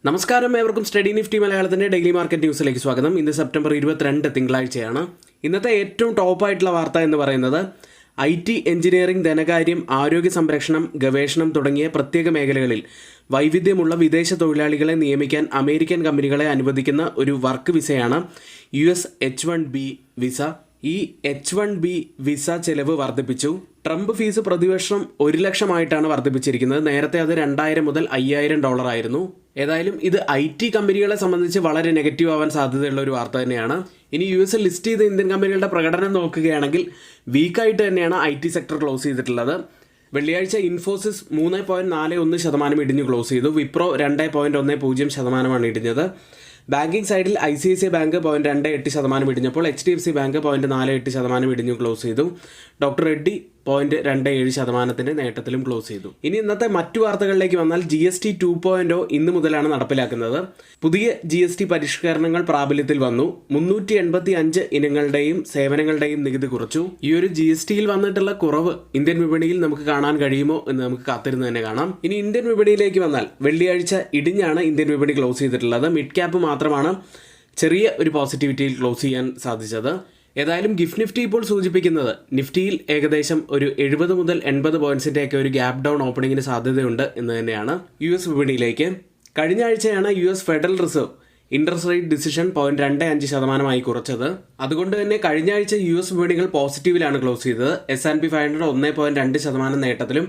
നമസ്കാരം, ഏവർക്കും study Nifty മലയാളത്തിൻ്റെ ഡെയിലി മാർക്കറ്റ് ന്യൂസിലേക്ക് സ്വാഗതം. ഇന്ന് സെപ്റ്റംബർ 22 തിങ്കളാഴ്ചയാണ്. ഇന്നത്തെ ഏറ്റവും ടോപ്പായിട്ടുള്ള വാർത്ത എന്ന് പറയുന്നത് IT, എഞ്ചിനീയറിംഗ്, ധനകാര്യം, ആരോഗ്യ സംരക്ഷണം, ഗവേഷണം തുടങ്ങിയ പ്രത്യേക മേഖലകളിൽ വൈവിധ്യമുള്ള വിദേശ തൊഴിലാളികളെ നിയമിക്കാൻ അമേരിക്കൻ കമ്പനികളെ അനുവദിക്കുന്ന ഒരു വർക്ക് വിസയാണ് US H-1B വിസ. ഈ H-1B വിസ ചെലവ് വർദ്ധിപ്പിച്ചു. ട്രംപ് ഫീസ് പ്രതിവർഷം 1 ലക്ഷമായിട്ടാണ് വർദ്ധിപ്പിച്ചിരിക്കുന്നത്. നേരത്തെ അത് $2000 മുതൽ $5000 ആയിരുന്നു. ഏതായാലും ഇത് IT കമ്പനികളെ സംബന്ധിച്ച് വളരെ നെഗറ്റീവ് ആവാൻ സാധ്യതയുള്ള ഒരു വാർത്ത തന്നെയാണ്. ഇനി US ലിസ്റ്റ് ചെയ്ത ഇന്ത്യൻ കമ്പനികളുടെ പ്രകടനം നോക്കുകയാണെങ്കിൽ വീക്കായിട്ട് തന്നെയാണ് IT സെക്ടർ ക്ലോസ് ചെയ്തിട്ടുള്ളത്. വെള്ളിയാഴ്ച ഇൻഫോസിസ് 3.41% ഇടിഞ്ഞു ക്ലോസ് ചെയ്തു. വിപ്രോ 2.10% ഇടിഞ്ഞത്. ബാങ്കിങ് സൈഡിൽ ICICI ബാങ്ക് 0.28% ഇടിഞ്ഞപ്പോൾ HDFC ബാങ്ക് 0.48% ഇടിഞ്ഞു ക്ലോസ് ചെയ്തു. ഡോക്ടർ റെഡ്ഡി 0.27% നേട്ടത്തിലും ക്ലോസ് ചെയ്തു. ഇനി ഇന്നത്തെ മറ്റു വാർത്തകളിലേക്ക് വന്നാൽ GST 2.0 ഇന്ന് മുതലാണ് നടപ്പിലാക്കുന്നത്. പുതിയ GST പരിഷ്കരണങ്ങൾ പ്രാബല്യത്തിൽ വന്നു. 385 ഇനങ്ങളുടെയും സേവനങ്ങളുടെയും നികുതി കുറച്ചു. ഈ ഒരു GSTയിൽ വന്നിട്ടുള്ള കുറവ് ഇന്ത്യൻ വിപണിയിൽ നമുക്ക് കാണാൻ കഴിയുമോ എന്ന് നമുക്ക് കാത്തിരുന്ന് തന്നെ കാണാം. ഇനി ഇന്ത്യൻ വിപണിയിലേക്ക് വന്നാൽ വെള്ളിയാഴ്ച ഇടിഞ്ഞാണ് ഇന്ത്യൻ വിപണി ക്ലോസ് ചെയ്തിട്ടുള്ളത്. മിഡ് ക്യാപ്പ് മാത്രമാണ് ചെറിയ ഒരു പോസിറ്റിവിറ്റിയിൽ ക്ലോസ് ചെയ്യാൻ സാധിച്ചത്. ഏതായാലും ഗിഫ്റ്റ് നിഫ്റ്റി ഇപ്പോൾ സൂചിപ്പിക്കുന്നത് നിഫ്റ്റിയിൽ ഏകദേശം ഒരു 70 മുതൽ 80 പോയിന്റ്സിൻ്റെയൊക്കെ ഒരു ഗ്യാപ് ഡൗൺ ഓപ്പണിങ്ങിന് സാധ്യതയുണ്ട് എന്ന് തന്നെയാണ്. US വിപണിയിലേക്ക് കഴിഞ്ഞ ആഴ്ചയാണ് US federal reserve interest rate decision 0.25% കുറച്ചത്. അതുകൊണ്ട് തന്നെ കഴിഞ്ഞ ആഴ്ച US വിപണികൾ പോസിറ്റീവിലാണ് ക്ലോസ് ചെയ്തത്. S&P 500 1.2% നേട്ടത്തിലും,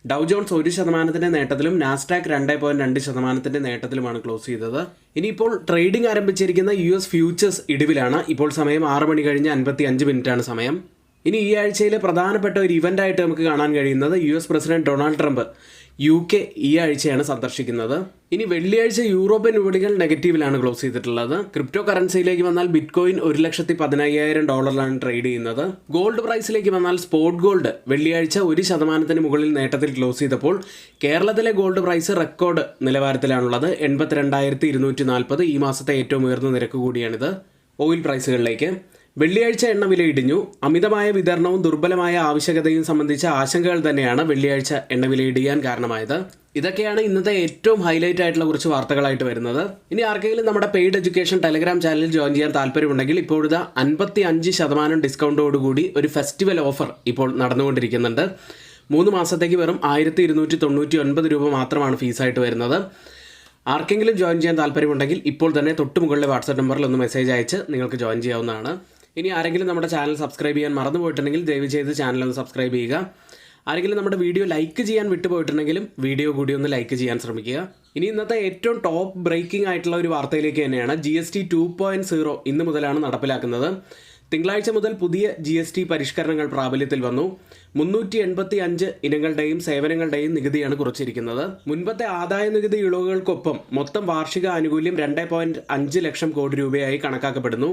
ഡൗ ജോൺസ് 1% നേട്ടത്തിലും, നാസ്ഡാക്ക് 2.2% നേട്ടത്തിലുമാണ് ക്ലോസ് ചെയ്തത്. ഇനിയിപ്പോൾ ട്രേഡിംഗ് ആരംഭിച്ചിരിക്കുന്ന US ഫ്യൂച്ചേഴ്സ് ഇടിവിലാണ്. ഇപ്പോൾ സമയം 6 മണി കഴിഞ്ഞ് 55 മിനിറ്റാണ് സമയം. ഇനി ഈ ആഴ്ചയിലെ പ്രധാനപ്പെട്ട ഒരു ഇവൻ്റായിട്ട് നമുക്ക് കാണാൻ കഴിയുന്നത് US president Donald Trump UK ഈ ആഴ്ചയാണ് സന്ദർശിക്കുന്നത്. ഇനി വെള്ളിയാഴ്ച യൂറോപ്യൻ വിപണികൾ നെഗറ്റീവിലാണ് ക്ലോസ് ചെയ്തിട്ടുള്ളത്. ക്രിപ്റ്റോ കറൻസിയിലേക്ക് വന്നാൽ ബിറ്റ്കോയിൻ $1,15,000 ട്രേഡ് ചെയ്യുന്നത്. ഗോൾഡ് പ്രൈസിലേക്ക് വന്നാൽ സ്പോട്ട് ഗോൾഡ് വെള്ളിയാഴ്ച 1% മുകളിൽ നേട്ടത്തിൽ ക്ലോസ് ചെയ്തപ്പോൾ കേരളത്തിലെ ഗോൾഡ് പ്രൈസ് റെക്കോർഡ് നിലവാരത്തിലാണുള്ളത്. 82,240 ഈ മാസത്തെ ഏറ്റവും ഉയർന്ന നിരക്ക് കൂടിയാണിത്. ഓയിൽ പ്രൈസുകളിലേക്ക് വെള്ളിയാഴ്ച എണ്ണ വില ഇടിഞ്ഞു. അമിതമായ വിതരണവും ദുർബലമായ ആവശ്യകതയും സംബന്ധിച്ച ആശങ്കകൾ തന്നെയാണ് വെള്ളിയാഴ്ച എണ്ണ വില ഇടിയാൻ കാരണമായത്. ഇതൊക്കെയാണ് ഇന്നത്തെ ഏറ്റവും ഹൈലൈറ്റ് ആയിട്ടുള്ള കുറച്ച് വാർത്തകളായിട്ട് വരുന്നത്. ഇനി ആർക്കെങ്കിലും നമ്മുടെ പെയ്ഡ് എഡ്യൂക്കേഷൻ ടെലഗ്രാം ചാനലിൽ ജോയിൻ ചെയ്യാൻ താല്പര്യമുണ്ടെങ്കിൽ ഇപ്പോഴത്തെ 55% ഡിസ്കൗണ്ടോടുകൂടി ഒരു ഫെസ്റ്റിവൽ ഓഫർ ഇപ്പോൾ നടന്നുകൊണ്ടിരിക്കുന്നുണ്ട്. 3 മാസത്തേക്ക് വെറും 1299 രൂപ മാത്രമാണ് ഫീസായിട്ട് വരുന്നത്. ആർക്കെങ്കിലും ജോയിൻ ചെയ്യാൻ താല്പര്യമുണ്ടെങ്കിൽ ഇപ്പോൾ തന്നെ തൊട്ട് മുകളിലെ വാട്സാപ്പ് നമ്പറിൽ ഒന്ന് മെസ്സേജ് അയച്ച് നിങ്ങൾക്ക് ജോയിൻ ചെയ്യാവുന്നതാണ്. ഇനി ആരെങ്കിലും നമ്മുടെ ചാനൽ സബ്സ്ക്രൈബ് ചെയ്യാൻ മറന്നു പോയിട്ടുണ്ടെങ്കിൽ ദയവ് ചെയ്ത് ചാനൽ ഒന്ന് സബ്സ്ക്രൈബ് ചെയ്യുക. ആരെങ്കിലും നമ്മുടെ വീഡിയോ ലൈക്ക് ചെയ്യാൻ വിട്ടുപോയിട്ടുണ്ടെങ്കിലും വീഡിയോ കൂടി ഒന്ന് ലൈക്ക് ചെയ്യാൻ ശ്രമിക്കുക. ഇനി ഇന്നത്തെ ഏറ്റവും ടോപ്പ് ബ്രേക്കിംഗ് ആയിട്ടുള്ള ഒരു വാർത്തയിലേക്ക് തന്നെയാണ്. GST 2.0 ഇന്ന് മുതലാണ് നടപ്പിലാക്കുന്നത്. തിങ്കളാഴ്ച മുതൽ പുതിയ GST പരിഷ്കരണങ്ങൾ പ്രാബല്യത്തിൽ വന്നു. 385 ഇനങ്ങളുടെയും സേവനങ്ങളുടെയും നികുതിയാണ് കുറച്ചിരിക്കുന്നത്. മുൻപത്തെ ആദായ നികുതി ഇളവുകൾക്കൊപ്പം മൊത്തം വാർഷിക ആനുകൂല്യം 2.5 ലക്ഷം കോടി രൂപയായി കണക്കാക്കപ്പെടുന്നു.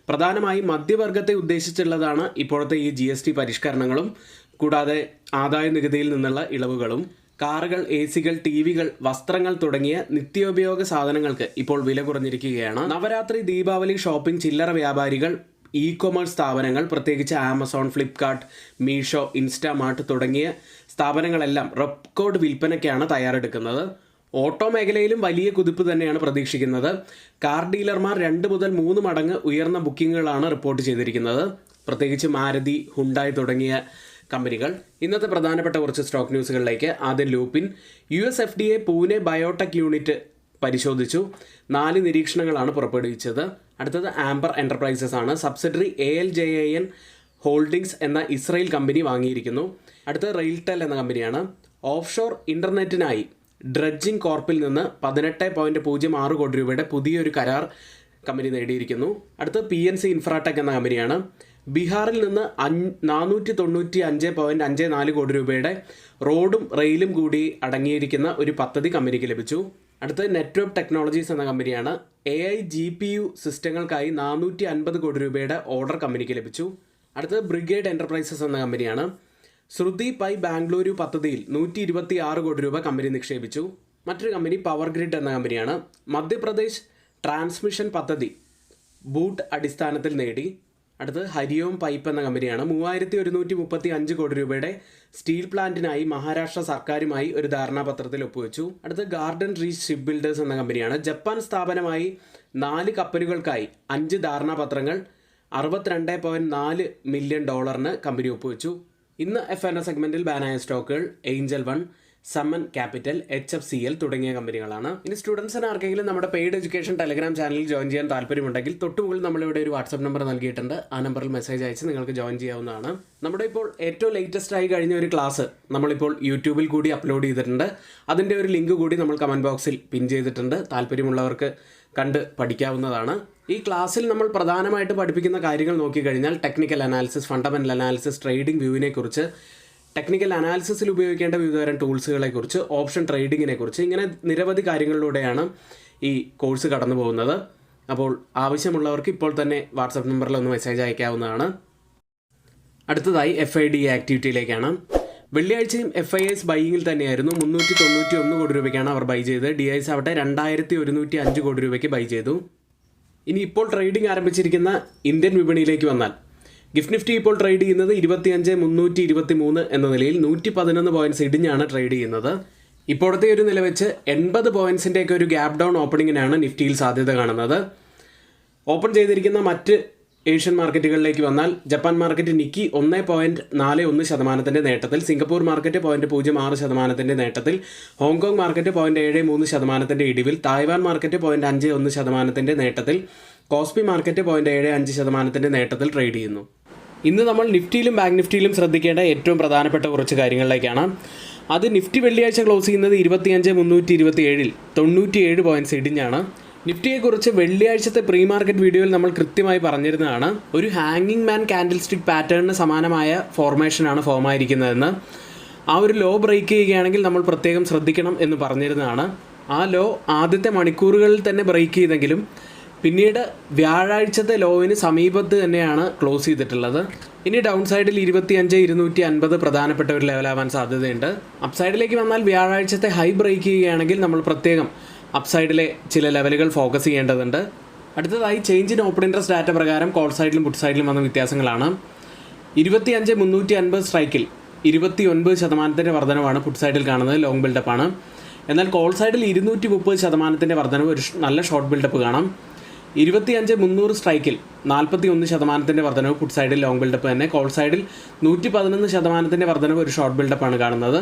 പ്രധാനമായും മധ്യവർഗത്തെ ഉദ്ദേശിച്ചുള്ളതാണ് ഇപ്പോഴത്തെ ഈ GST പരിഷ്കരണങ്ങളും കൂടാതെ ആദായ നികുതിയിൽ നിന്നുള്ള ഇളവുകളും. കാറുകൾ, AC-കൾ, TV-കൾ, വസ്ത്രങ്ങൾ തുടങ്ങിയ നിത്യോപയോഗ സാധനങ്ങൾക്ക് ഇപ്പോൾ വില കുറഞ്ഞിരിക്കുകയാണ്. നവരാത്രി, ദീപാവലി ഷോപ്പിംഗ്, ചില്ലറ വ്യാപാരികൾ, ഇ-കൊമേഴ്സ് സ്ഥാപനങ്ങൾ, പ്രത്യേകിച്ച് ആമസോൺ, ഫ്ലിപ്കാർട്ട്, മീഷോ, ഇൻസ്റ്റാമാർട്ട് തുടങ്ങിയ സ്ഥാപനങ്ങളെല്ലാം റെക്കോർഡ് വിൽപ്പനയ്ക്കാണ് തയ്യാറെടുക്കുന്നത്. ഓട്ടോ മേഖലയിലും വലിയ കുതിപ്പ് തന്നെയാണ് പ്രതീക്ഷിക്കുന്നത്. കാർ ഡീലർമാർ 2 മുതൽ 3 മടങ്ങ് ഉയർന്ന ബുക്കിങ്ങുകളാണ് റിപ്പോർട്ട് ചെയ്തിരിക്കുന്നത്. പ്രത്യേകിച്ച് മാരുതി, ഹുണ്ടായി തുടങ്ങിയ കമ്പനികൾ. ഇന്നത്തെ പ്രധാനപ്പെട്ട കുറച്ച് സ്റ്റോക്ക് ന്യൂസുകളിലേക്ക്. ആദ്യം Lupin. US FDA Pune biotech unit പരിശോധിച്ചു. 4 നിരീക്ഷണങ്ങളാണ് പുറപ്പെടുവിച്ചത്. അടുത്തത് ആംബർ എന്റർപ്രൈസസ് ആണ്. സബ്സിഡറി ALJIN ഹോൾഡിംഗ്സ് എന്ന ഇസ്രയേൽ കമ്പനി വാങ്ങിയിരിക്കുന്നു. അടുത്തത് റെയിൽടെൽ എന്ന കമ്പനിയാണ്. ഓഫ് ഷോർ ഇന്റർനെറ്റിനായി ഡ്രഡ്ജിംഗ് കോർപ്പിൽ നിന്ന് 18.06 കോടി രൂപയുടെ പുതിയൊരു കരാർ കമ്പനി നേടിയിരിക്കുന്നു. അടുത്തത് PNC ഇൻഫ്രാടെക് എന്ന കമ്പനിയാണ്. ബീഹാറിൽ നിന്ന് 495.54 കോടി രൂപയുടെ റോഡും റെയിലും കൂടി അടങ്ങിയിരിക്കുന്ന ഒരു പദ്ധതി കമ്പനിക്ക് ലഭിച്ചു. അടുത്തത് നെറ്റ്വർക്ക് ടെക്നോളജീസ് എന്ന കമ്പനിയാണ്. AI GPU സിസ്റ്റങ്ങൾക്കായി 450 കോടി രൂപയുടെ ഓർഡർ കമ്പനിക്ക് ലഭിച്ചു. അടുത്തത് ബ്രിഗേഡ് എന്റർപ്രൈസസ് എന്ന കമ്പനിയാണ്. ശ്രുതി പൈ ബാംഗ്ലൂരു പദ്ധതിയിൽ 126 കോടി രൂപ കമ്പനി നിക്ഷേപിച്ചു. മറ്റൊരു കമ്പനി പവർ ഗ്രിഡ് എന്ന കമ്പനിയാണ്. മധ്യപ്രദേശ് ട്രാൻസ്മിഷൻ പദ്ധതി ബൂട്ട് അടിസ്ഥാനത്തിൽ നേടി. അടുത്തത് ഹരിയോം പൈപ്പ് എന്ന കമ്പനിയാണ്. 3135 കോടി രൂപയുടെ സ്റ്റീൽ പ്ലാന്റിനായി മഹാരാഷ്ട്ര സർക്കാരുമായി ഒരു ധാരണാപത്രത്തിൽ ഒപ്പുവെച്ചു. അടുത്ത് ഗാർഡൻ റീച്ച് ഷിപ്പ് ബിൽഡേഴ്സ് എന്ന കമ്പനിയാണ്. ജപ്പാൻ സ്ഥാപനമായി 4 കപ്പലുകൾക്കായി 5 ധാരണാപത്രങ്ങൾ $62.4 മില്യൺ കമ്പനി ഒപ്പുവെച്ചു. ഇന്ന് FNO സെഗ്മെന്റിൽ ബാനായ സ്റ്റോക്കുകൾ ഏഞ്ചൽ വൺ, സമൻ ക്യാപിറ്റൽ, HFCL തുടങ്ങിയ കമ്പനികളാണ്. ഇനി സ്റ്റുഡൻസിന് ആർക്കെങ്കിലും നമ്മുടെ പെയ്ഡ് എഡ്യൂക്കേഷൻ ടെലഗ്രാം ചാനലിൽ ജോയിൻ ചെയ്യാൻ താല്പര്യമുണ്ടെങ്കിൽ തൊട്ടുമുകളിൽ നമ്മളിവിടെ ഒരു വാട്സ്ആപ്പ് നമ്പർ നൽകിയിട്ടുണ്ട്. ആ നമ്പറിൽ മെസ്സേജ് അയച്ച് നിങ്ങൾക്ക് ജോയിൻ ചെയ്യാവുന്നതാണ്. നമ്മുടെ ഇപ്പോൾ ഏറ്റവും ലേറ്റസ്റ്റ് ആയി കഴിഞ്ഞ ഒരു ക്ലാസ് നമ്മളിപ്പോൾ യൂട്യൂബിൽ കൂടി അപ്ലോഡ് ചെയ്തിട്ടുണ്ട്. അതിൻ്റെ ഒരു ലിങ്ക് കൂടി നമ്മൾ കമൻറ്റ് ബോക്സിൽ പിൻ ചെയ്തിട്ടുണ്ട്. താല്പര്യമുള്ളവർക്ക് കണ്ട് പഠിക്കാവുന്നതാണ്. ഈ ക്ലാസ്സിൽ നമ്മൾ പ്രധാനമായിട്ട് പഠിപ്പിക്കുന്ന കാര്യങ്ങൾ നോക്കിക്കഴിഞ്ഞാൽ technical analysis, fundamental analysis, trading വ്യൂവിനെ കുറിച്ച്, ടെക്നിക്കൽ അനാലിസിസിൽ ഉപയോഗിക്കേണ്ട വിവിധതരം ടൂൾസുകളെ കുറിച്ച്, ഓപ്ഷൻ ട്രേഡിങ്ങിനെ കുറിച്ച്, ഇങ്ങനെ നിരവധി കാര്യങ്ങളിലൂടെയാണ് ഈ കോഴ്സ് കടന്നു പോകുന്നത്. അപ്പോൾ ആവശ്യമുള്ളവർക്ക് ഇപ്പോൾ തന്നെ വാട്സപ്പ് നമ്പറിൽ ഒന്ന് മെസ്സേജ് അയക്കാവുന്നതാണ്. അടുത്തതായി FIDA ആക്ടിവിറ്റിയിലേക്കാണ്. വെള്ളിയാഴ്ചയും FIS ബൈയിങ്ങിൽ തന്നെയായിരുന്നു. 391 കോടി രൂപയ്ക്കാണ് അവർ ബൈ ചെയ്തത്. DIs ആവട്ടെ 2105 കോടി രൂപയ്ക്ക് ബൈ ചെയ്തു. ഇനി ഇപ്പോൾ ട്രേഡിംഗ് ആരംഭിച്ചിരിക്കുന്ന ഇന്ത്യൻ വിപണിയിലേക്ക് വന്നാൽ ഗിഫ്റ്റ് നിഫ്റ്റി ഇപ്പോൾ ട്രേഡ് ചെയ്യുന്നത് 25,323 എന്ന നിലയിൽ 111 പോയിന്റ്സ് ഇടിഞ്ഞാണ് ട്രേഡ് ചെയ്യുന്നത്. ഇപ്പോഴത്തെ ഒരു നില വെച്ച് 80 പോയിന്റ്സിൻ്റെയൊക്കെ ഒരു ഗ്യാപ് ഡൗൺ ഓപ്പണിങ്ങിനാണ് നിഫ്റ്റിയിൽ സാധ്യത കാണുന്നത്. ഓപ്പൺ ചെയ്തിരിക്കുന്ന മറ്റ് ഏഷ്യൻ മാർക്കറ്റുകളിലേക്ക് വന്നാൽ ജപ്പാൻ മാർക്കറ്റ് നിക്കി 1.41% നേട്ടത്തിൽ, സിംഗപ്പൂർ മാർക്കറ്റ് 0.06% നേട്ടത്തിൽ, ഹോങ്കോങ് മാർക്കറ്റ് 0.73% ഇടിവിൽ, തായ്വാൻ മാർക്കറ്റ് 0.51% നേട്ടത്തിൽ, കോസ്പി മാർക്കറ്റ് 0.75% നേട്ടത്തിൽ ട്രേഡ് ചെയ്യുന്നു. ഇന്ന് നമ്മൾ നിഫ്റ്റിയിലും ബാങ്ക് നിഫ്റ്റിയിലും ശ്രദ്ധിക്കേണ്ട ഏറ്റവും പ്രധാനപ്പെട്ട കുറച്ച് കാര്യങ്ങളിലേക്കാണ്. അത് നിഫ്റ്റി വെള്ളിയാഴ്ച ക്ലോസ് ചെയ്യുന്നത് 25,327 97 പോയിന്റ്സ് ഇടിഞ്ഞാണ്. നിഫ്റ്റിയെക്കുറിച്ച് വെള്ളിയാഴ്ചത്തെ പ്രീ മാർക്കറ്റ് വീഡിയോയിൽ നമ്മൾ കൃത്യമായി പറഞ്ഞിരുന്നതാണ്. ഒരു ഹാങ്ങിങ് മാൻ കാൻഡിൽ സ്റ്റിക്ക് പാറ്റേണിന് സമാനമായ ഫോർമേഷനാണ് ഫോം ആയിരിക്കുന്നതെന്ന്. ആ ഒരു ലോ ബ്രേക്ക് ചെയ്യുകയാണെങ്കിൽ നമ്മൾ പ്രത്യേകം ശ്രദ്ധിക്കണം എന്ന് പറഞ്ഞിരുന്നതാണ്. ആ ലോ ആദ്യത്തെ മണിക്കൂറുകളിൽ തന്നെ ബ്രേക്ക് ചെയ്തെങ്കിലും പിന്നീട് വ്യാഴാഴ്ചത്തെ ലോവിന് സമീപത്ത് തന്നെയാണ് ക്ലോസ് ചെയ്തിട്ടുള്ളത്. ഇനി ഡൗൺ സൈഡിൽ 25,250 പ്രധാനപ്പെട്ട ഒരു ലെവലാവാൻ സാധ്യതയുണ്ട്. അപ്സൈഡിലേക്ക് വന്നാൽ വ്യാഴാഴ്ചത്തെ ഹൈ ബ്രേക്ക് ചെയ്യുകയാണെങ്കിൽ നമ്മൾ പ്രത്യേകം അപ്സൈഡിലെ ചില ലെവലുകൾ ഫോക്കസ് ചെയ്യേണ്ടതുണ്ട്. അടുത്തതായി change in open interest data പ്രകാരം കോൾ സൈഡിലും പുട്ട് സൈഡിലും വന്ന വ്യത്യാസങ്ങളാണ്. 25,350 സ്ട്രൈക്കിൽ 29% വർധനവാണ് പുട്ട് സൈഡിൽ കാണുന്നത്, ലോങ് ബിൽഡപ്പാണ്. എന്നാൽ കോൾ സൈഡിൽ 230% വർധനവ്, ഒരു നല്ല ഷോർട്ട് ബിൽഡപ്പ് കാണാം. 25,300 സ്ട്രൈക്കിൽ 41% വർധനവ്, പുട്ട് സൈഡിൽ ലോങ് ബിൽഡപ്പ് തന്നെ. കോൾ സൈഡിൽ 111% വർധനവ്, ഒരു ഷോർട്ട് ബിൽഡപ്പാണ് കാണുന്നത്.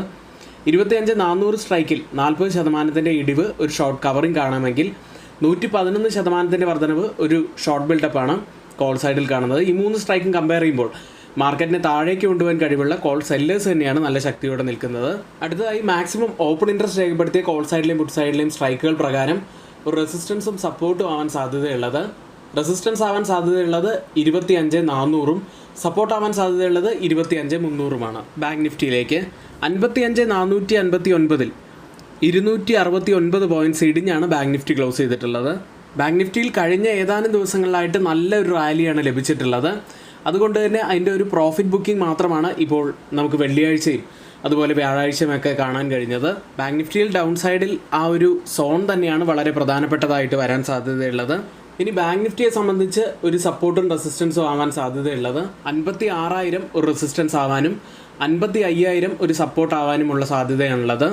25,400 സ്ട്രൈക്കിൽ 40% ഇടിവ്, ഒരു ഷോർട്ട് കവറിംഗ് കാണാമെങ്കിൽ 111% വർധനവ്, ഒരു ഷോർട്ട് ബിൽഡപ്പാണ് കോൾ സൈഡിൽ കാണുന്നത്. ഈ 3 സ്ട്രൈക്കും കമ്പയർ ചെയ്യുമ്പോൾ മാർക്കറ്റിനെ താഴേക്ക് കൊണ്ടുപോകാൻ കഴിവുള്ള കോൾ സെല്ലേഴ്സ് തന്നെയാണ് നല്ല ശക്തിയോടെ നിൽക്കുന്നത്. അടുത്തതായി മാക്സിമം ഓപ്പൺ ഇൻട്രസ്റ്റ് രേഖപ്പെടുത്തിയ കോൾ സൈഡിലെയും പുട്ട് സൈഡിലെയും സ്ട്രൈക്കുകൾ പ്രകാരം ഒരു റെസിസ്റ്റൻസും സപ്പോർട്ടും ആവാൻ സാധ്യതയുള്ളത്. റെസിസ്റ്റൻസ് ആവാൻ സാധ്യതയുള്ളത് 25,400-ഉം സപ്പോർട്ട് ആവാൻ സാധ്യതയുള്ളത് 25,300-ഉമാണ്. ബാങ്ക് നിഫ്റ്റിയിലേക്ക് 55,459-ൽ 269 പോയിന്റ്സ് ഇടിഞ്ഞാണ് ബാങ്ക് നിഫ്റ്റി ക്ലോസ് ചെയ്തിട്ടുള്ളത്. ബാങ്ക് നിഫ്റ്റിയിൽ കഴിഞ്ഞ ഏതാനും ദിവസങ്ങളിലായിട്ട് നല്ലൊരു റാലിയാണ് ലഭിച്ചിട്ടുള്ളത്. അതുകൊണ്ട് തന്നെ അതിൻ്റെ ഒരു പ്രോഫിറ്റ് ബുക്കിംഗ് മാത്രമാണ് ഇപ്പോൾ നമുക്ക് വെള്ളിയാഴ്ചയും അതുപോലെ വ്യാഴാഴ്ചയുമൊക്കെ കാണാൻ കഴിഞ്ഞത്. ബാങ്ക് നിഫ്റ്റിയിൽ ഡൗൺ സൈഡിൽ ആ ഒരു സോൺ തന്നെയാണ് വളരെ പ്രധാനപ്പെട്ടതായിട്ട് വരാൻ സാധ്യതയുള്ളത്. ഇനി ബാങ്ക് നിഫ്റ്റിയെ സംബന്ധിച്ച് ഒരു സപ്പോർട്ടും റെസിസ്റ്റൻസും ആവാൻ സാധ്യതയുള്ളത് 56,000 ഒരു റെസിസ്റ്റൻസ് ആവാനും 55,000 ഒരു സപ്പോർട്ട് ആവാനുമുള്ള സാധ്യതയാണുള്ളത്.